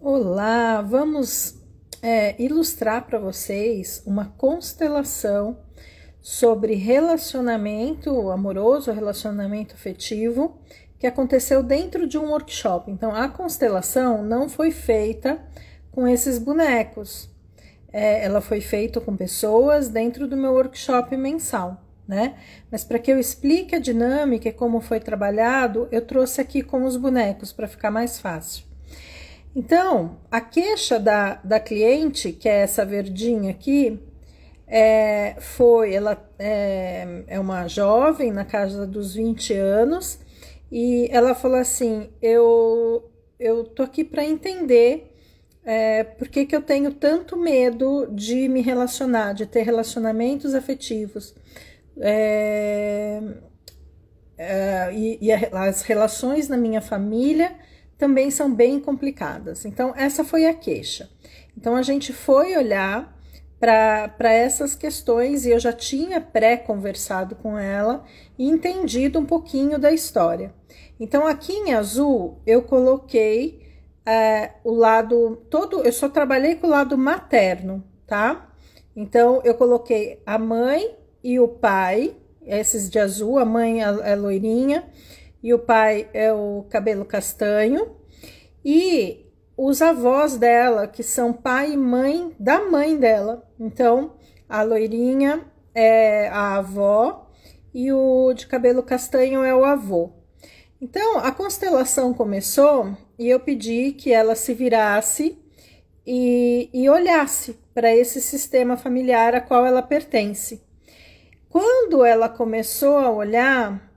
Olá, vamos ilustrar para vocês uma constelação sobre relacionamento amoroso, relacionamento afetivo, que aconteceu dentro de um workshop. Então, a constelação não foi feita com esses bonecos, ela foi feita com pessoas dentro do meu workshop mensal, né? Mas para que eu explique a dinâmica e como foi trabalhado, eu trouxe aqui com os bonecos para ficar mais fácil. Então, a queixa da cliente, que é essa verdinha aqui, ela é uma jovem na casa dos 20 anos, e ela falou assim, eu tô aqui para entender por que eu tenho tanto medo de me relacionar, de ter relacionamentos afetivos, as relações na minha família também são bem complicadas. Então, essa foi a queixa. Então, a gente foi olhar para essas questões e eu já tinha pré-conversado com ela e entendido um pouquinho da história. Então, aqui em azul, eu coloquei o lado todo, eu só trabalhei com o lado materno, tá? Então, eu coloquei a mãe e o pai, esses de azul, a mãe é loirinha, e o pai é o cabelo castanho, e os avós dela, que são pai e mãe da mãe dela. Então, a loirinha é a avó e o de cabelo castanho é o avô. Então, a constelação começou e eu pedi que ela se virasse e olhasse para esse sistema familiar a qual ela pertence. Quando ela começou a olhar,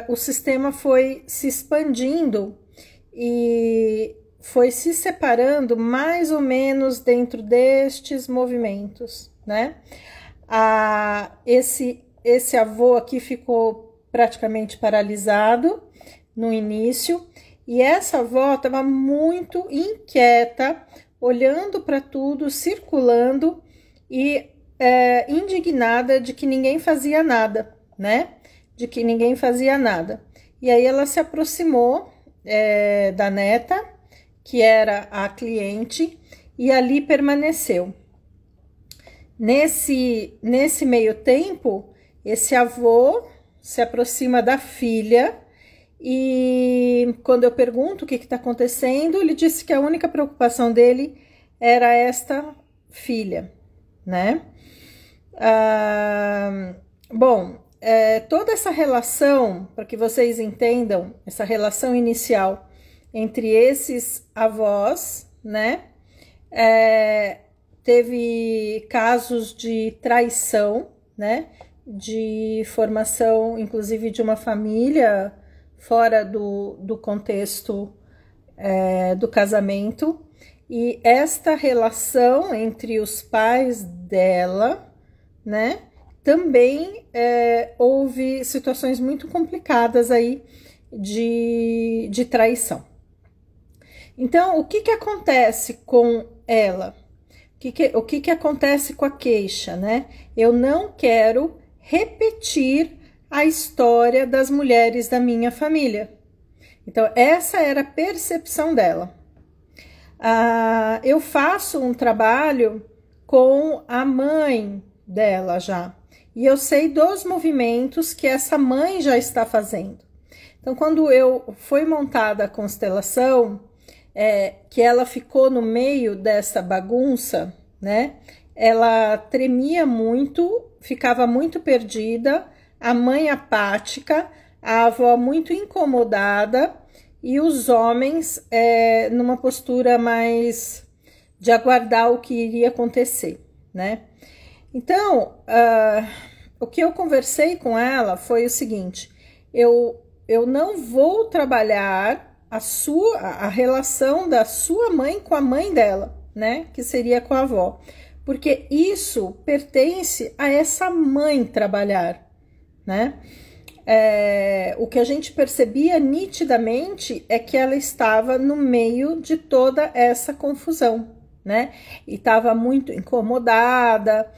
o sistema foi se expandindo e foi se separando mais ou menos dentro destes movimentos, né? Esse avô aqui ficou praticamente paralisado no início, e essa avó estava muito inquieta, olhando para tudo, circulando e indignada de que ninguém fazia nada, né? De que ninguém fazia nada. E aí ela se aproximou da neta, que era a cliente, e ali permaneceu. Nesse meio tempo, esse avô se aproxima da filha e quando eu pergunto o que está acontecendo, ele disse que a única preocupação dele era esta filha, né? Bom, toda essa relação, para que vocês entendam, essa relação inicial entre esses avós, né? Teve casos de traição, né? De formação, inclusive, de uma família fora do contexto do casamento. E esta relação entre os pais dela, né? Também houve situações muito complicadas aí de traição. Então, o que acontece com ela? O que acontece com a queixa, né? Eu não quero repetir a história das mulheres da minha família. Então, essa era a percepção dela. Eu faço um trabalho com a mãe dela já. E eu sei dos movimentos que essa mãe já está fazendo. Então, quando foi montada a constelação, que ela ficou no meio dessa bagunça, né? Ela tremia muito, ficava muito perdida, a mãe apática, a avó muito incomodada e os homens numa postura mais de aguardar o que iria acontecer, né? Então, o que eu conversei com ela foi o seguinte, eu não vou trabalhar a relação da sua mãe com a mãe dela, né? Que seria com a avó. Porque isso pertence a essa mãe trabalhar, né? O que a gente percebia nitidamente é que ela estava no meio de toda essa confusão, né? E estava muito incomodada,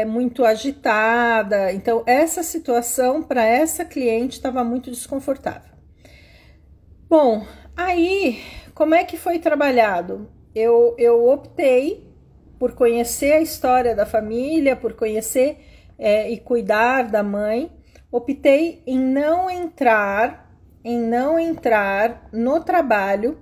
muito agitada. Então, essa situação para essa cliente estava muito desconfortável. Bom, aí, como é que foi trabalhado? eu optei por conhecer a história da família, por conhecer e cuidar da mãe, optei em não entrar no trabalho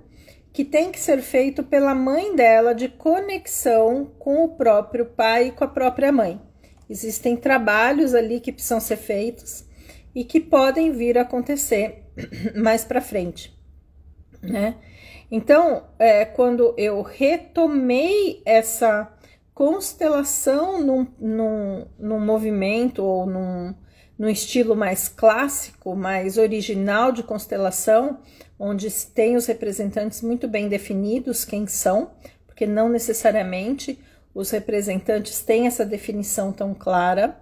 que tem que ser feito pela mãe dela de conexão com o próprio pai e com a própria mãe. Existem trabalhos ali que precisam ser feitos e que podem vir a acontecer mais para frente, né? Então, quando eu retomei essa constelação num movimento ou num estilo mais clássico, mais original de constelação, onde tem os representantes muito bem definidos quem são, porque não necessariamente os representantes têm essa definição tão clara.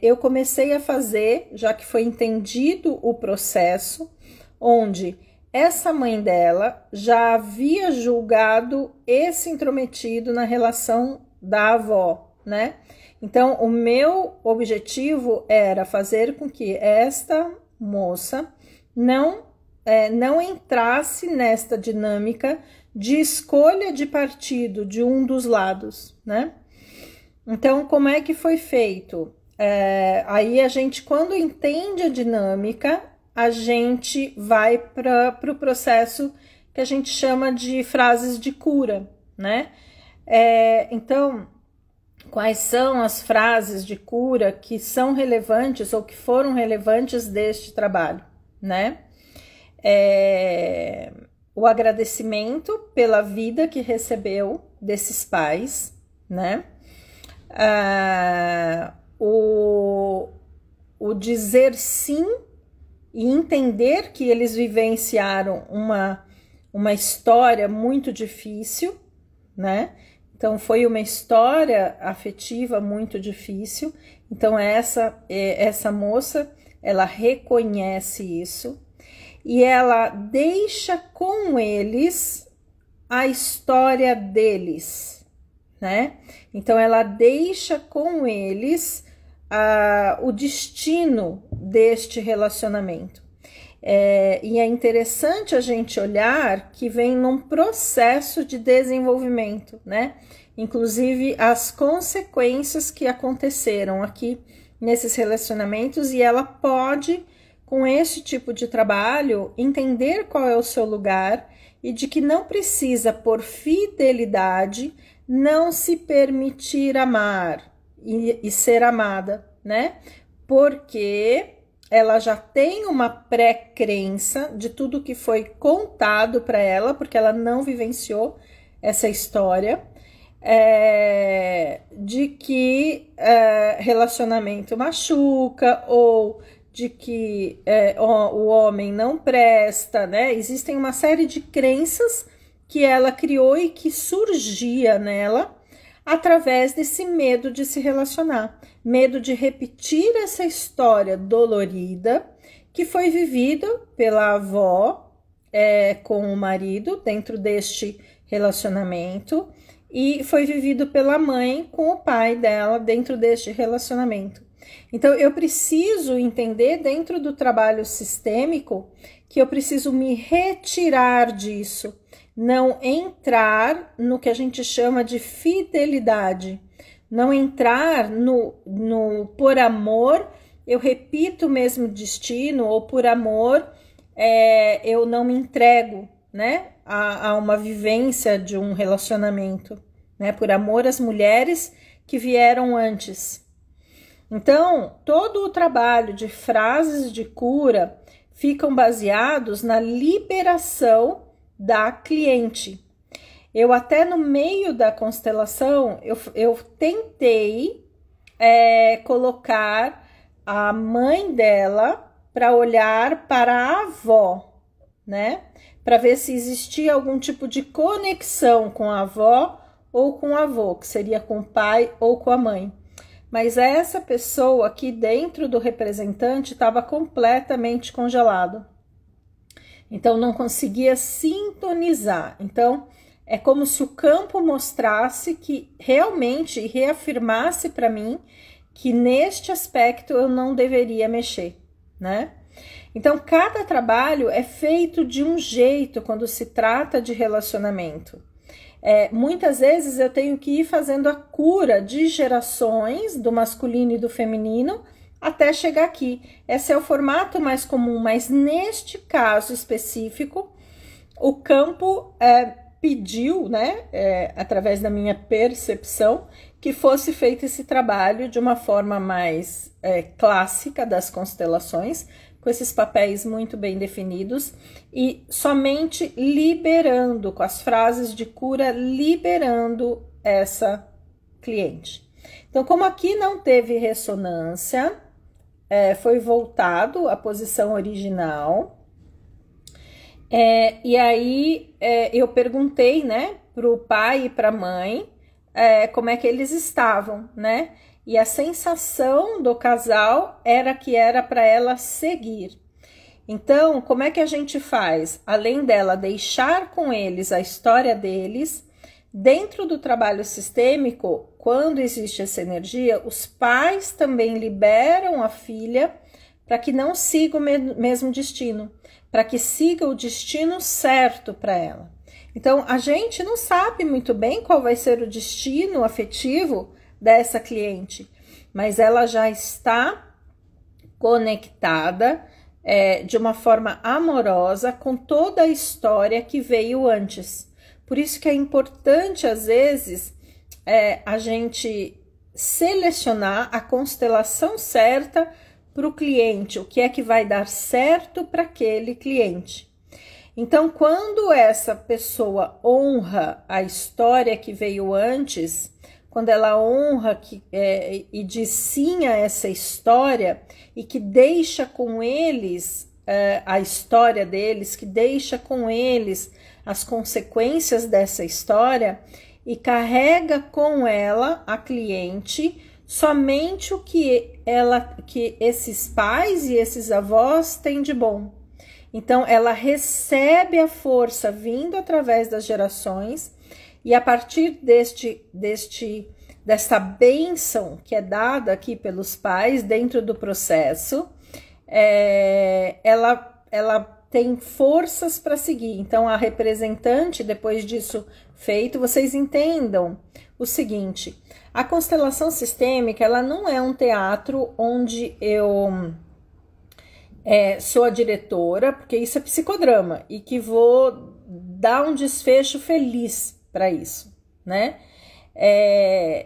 Eu comecei a fazer, já que foi entendido o processo, onde essa mãe dela já havia julgado esse intrometido na relação da avó, né? Então, o meu objetivo era fazer com que esta moça não entrasse nesta dinâmica de escolha de partido de um dos lados, né? Então, como é que foi feito? Aí a gente, quando entende a dinâmica, a gente vai para o processo que a gente chama de frases de cura, né? Então, quais são as frases de cura que são relevantes ou que foram relevantes deste trabalho, né? O agradecimento pela vida que recebeu desses pais, né? O dizer sim e entender que eles vivenciaram uma história muito difícil, né? Então, foi uma história afetiva muito difícil. Então, essa moça, ela reconhece isso e ela deixa com eles a história deles, né? Então, ela deixa com eles o destino deste relacionamento. E é interessante a gente olhar que vem num processo de desenvolvimento, né? Inclusive as consequências que aconteceram aqui nesses relacionamentos, e ela pode, com esse tipo de trabalho, entender qual é o seu lugar e de que não precisa, por fidelidade, não se permitir amar e ser amada, né? Porque ela já tem uma pré-crença de tudo que foi contado para ela, porque ela não vivenciou essa história, de que relacionamento machuca, ou de que o homem não presta, né? Existem uma série de crenças que ela criou e que surgia nela através desse medo de se relacionar, medo de repetir essa história dolorida que foi vivida pela avó com o marido dentro deste relacionamento e foi vivido pela mãe com o pai dela dentro deste relacionamento. Então, eu preciso entender dentro do trabalho sistêmico que eu preciso me retirar disso, não entrar no que a gente chama de fidelidade, não entrar no por amor, eu repito o mesmo destino, ou por amor, eu não me entrego, né, a uma vivência de um relacionamento, né, por amor às mulheres que vieram antes. Então, todo o trabalho de frases de cura ficam baseados na liberação da cliente. Eu até no meio da constelação, eu tentei colocar a mãe dela para olhar para a avó, né? Para ver se existia algum tipo de conexão com a avó ou com o avô, que seria com o pai ou com a mãe. Mas essa pessoa aqui dentro do representante estava completamente congelado. Então, não conseguia sintonizar. Então, é como se o campo mostrasse que realmente reafirmasse para mim que neste aspecto eu não deveria mexer, né? Então, cada trabalho é feito de um jeito quando se trata de relacionamento. Muitas vezes eu tenho que ir fazendo a cura de gerações do masculino e do feminino até chegar aqui. Esse é o formato mais comum, mas neste caso específico, o campo pediu, né, através da minha percepção, que fosse feito esse trabalho de uma forma mais clássica das constelações, com esses papéis muito bem definidos e somente liberando, com as frases de cura, liberando essa cliente. Então, como aqui não teve ressonância, foi voltado à posição original. E aí eu perguntei, né, para o pai e para a mãe como é que eles estavam, né? E a sensação do casal era que era para ela seguir. Então, como é que a gente faz? Além dela deixar com eles a história deles, dentro do trabalho sistêmico, quando existe essa energia, os pais também liberam a filha para que não siga o mesmo destino, para que siga o destino certo para ela. Então, a gente não sabe muito bem qual vai ser o destino afetivo dessa cliente, mas ela já está conectada de uma forma amorosa com toda a história que veio antes. Por isso que é importante, às vezes, a gente selecionar a constelação certa para o cliente, o que é que vai dar certo para aquele cliente. Então, quando essa pessoa honra a história que veio antes, quando ela honra e diz sim a essa história e que deixa com eles a história deles, que deixa com eles as consequências dessa história e carrega com ela, a cliente, somente o que esses pais e esses avós têm de bom. Então, ela recebe a força vindo através das gerações e a partir dessa bênção que é dada aqui pelos pais dentro do processo, ela tem forças para seguir. Então, a representante, depois disso feito, vocês entendam o seguinte: a constelação sistêmica, ela não é um teatro onde eu sou a diretora, porque isso é psicodrama, e que vou dar um desfecho feliz para isso, né?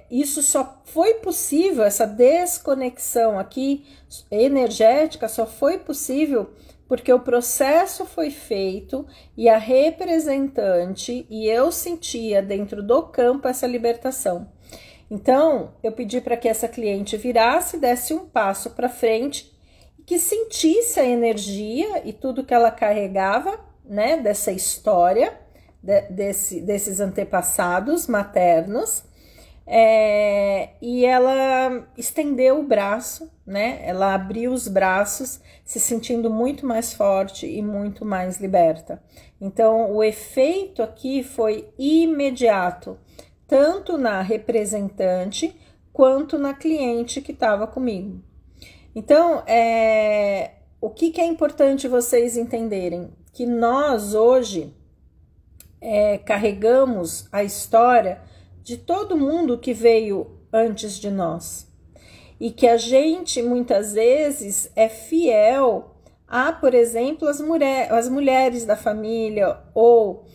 Isso só foi possível, essa desconexão aqui energética só foi possível porque o processo foi feito e a representante e eu sentia dentro do campo essa libertação. Então, eu pedi para que essa cliente virasse, desse um passo para frente, que sentisse a energia e tudo que ela carregava, né, dessa história, desses antepassados maternos, e ela estendeu o braço, né, ela abriu os braços, se sentindo muito mais forte e muito mais liberta. Então, o efeito aqui foi imediato, tanto na representante quanto na cliente que estava comigo. Então, o que é importante vocês entenderem? Que nós hoje carregamos a história de todo mundo que veio antes de nós. E que a gente, muitas vezes, é fiel a, por exemplo, as mulheres da família ou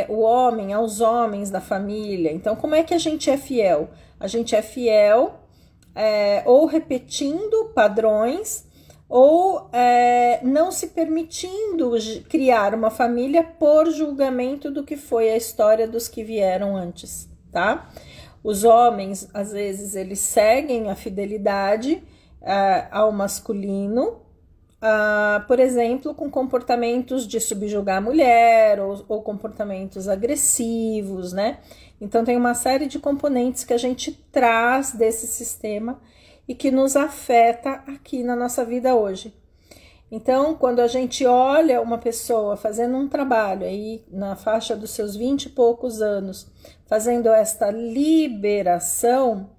o homem aos homens da família. Então, como é que a gente é fiel? A gente é fiel ou repetindo padrões ou não se permitindo criar uma família por julgamento do que foi a história dos que vieram antes, tá? Os homens, às vezes, eles seguem a fidelidade ao masculino, por exemplo, com comportamentos de subjugar a mulher ou comportamentos agressivos, né? Então, tem uma série de componentes que a gente traz desse sistema e que nos afeta aqui na nossa vida hoje. Então, quando a gente olha uma pessoa fazendo um trabalho aí na faixa dos seus 20 e poucos anos, fazendo esta liberação,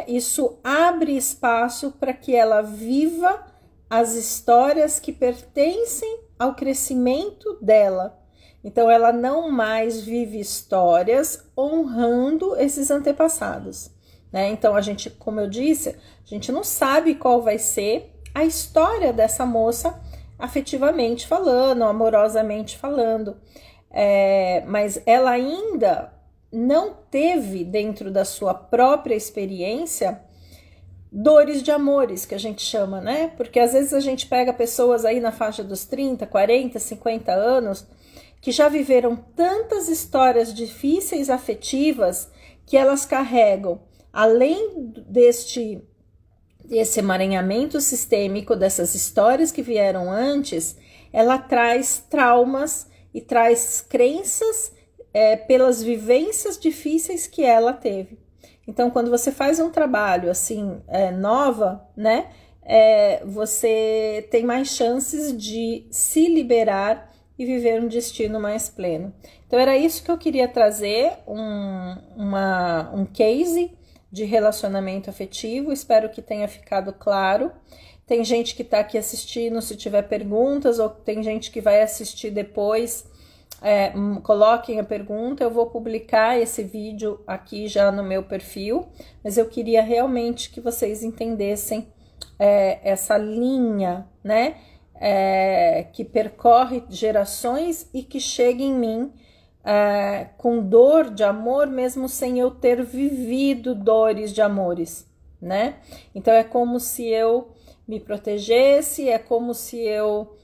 isso abre espaço para que ela viva as histórias que pertencem ao crescimento dela, Então, ela não mais vive histórias honrando esses antepassados, né? Então, a gente, como eu disse, a gente não sabe qual vai ser a história dessa moça, afetivamente falando, amorosamente falando, mas ela ainda não teve dentro da sua própria experiência dores de amores, que a gente chama, né? Porque às vezes a gente pega pessoas aí na faixa dos 30, 40, 50 anos que já viveram tantas histórias difíceis afetivas que elas carregam, além desse emaranhamento sistêmico, dessas histórias que vieram antes, ela traz traumas e traz crenças pelas vivências difíceis que ela teve. Então, quando você faz um trabalho assim, nova, né, você tem mais chances de se liberar e viver um destino mais pleno. Então, era isso que eu queria trazer, um case de relacionamento afetivo. Espero que tenha ficado claro. Tem gente que está aqui assistindo, se tiver perguntas, ou tem gente que vai assistir depois, coloquem a pergunta. Eu vou publicar esse vídeo aqui já no meu perfil, mas eu queria realmente que vocês entendessem essa linha, né, que percorre gerações e que chega em mim com dor de amor, mesmo sem eu ter vivido dores de amores, né? Então é como se eu me protegesse, é como se eu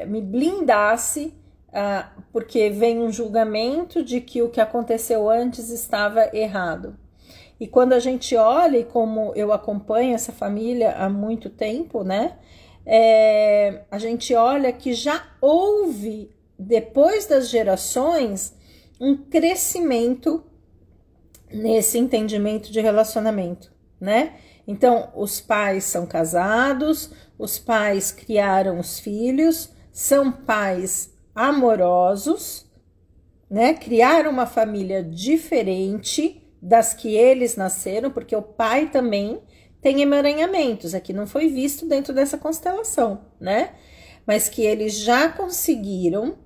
me blindasse, porque vem um julgamento de que o que aconteceu antes estava errado. E quando a gente olha, e como eu acompanho essa família há muito tempo, né? A gente olha que já houve, depois das gerações, um crescimento nesse entendimento de relacionamento, né? Então, os pais são casados, os pais criaram os filhos, são pais amorosos, né? Criaram uma família diferente das que eles nasceram, porque o pai também tem emaranhamentos, aqui não foi visto dentro dessa constelação, né? Mas que eles já conseguiram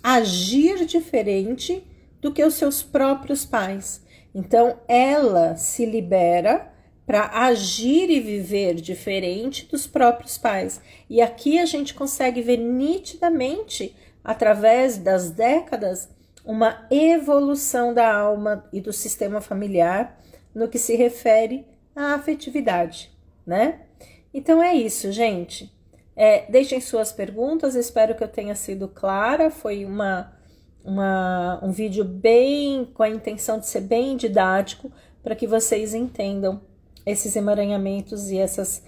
agir diferente do que os seus próprios pais. Então, ela se libera para agir e viver diferente dos próprios pais. E aqui a gente consegue ver nitidamente, através das décadas, uma evolução da alma e do sistema familiar no que se refere à afetividade, né? Então é isso, gente. Deixem suas perguntas, espero que eu tenha sido clara. Foi um vídeo bem com a intenção de ser bem didático, para que vocês entendam esses emaranhamentos e essas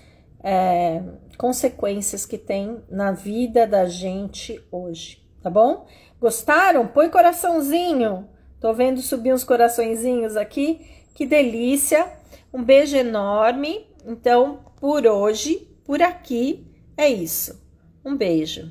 consequências que tem na vida da gente hoje, tá bom? Gostaram? Põe coraçãozinho. Tô vendo subir uns coraçõezinhos aqui. Que delícia. Um beijo enorme. Então, por hoje, por aqui, é isso. Um beijo.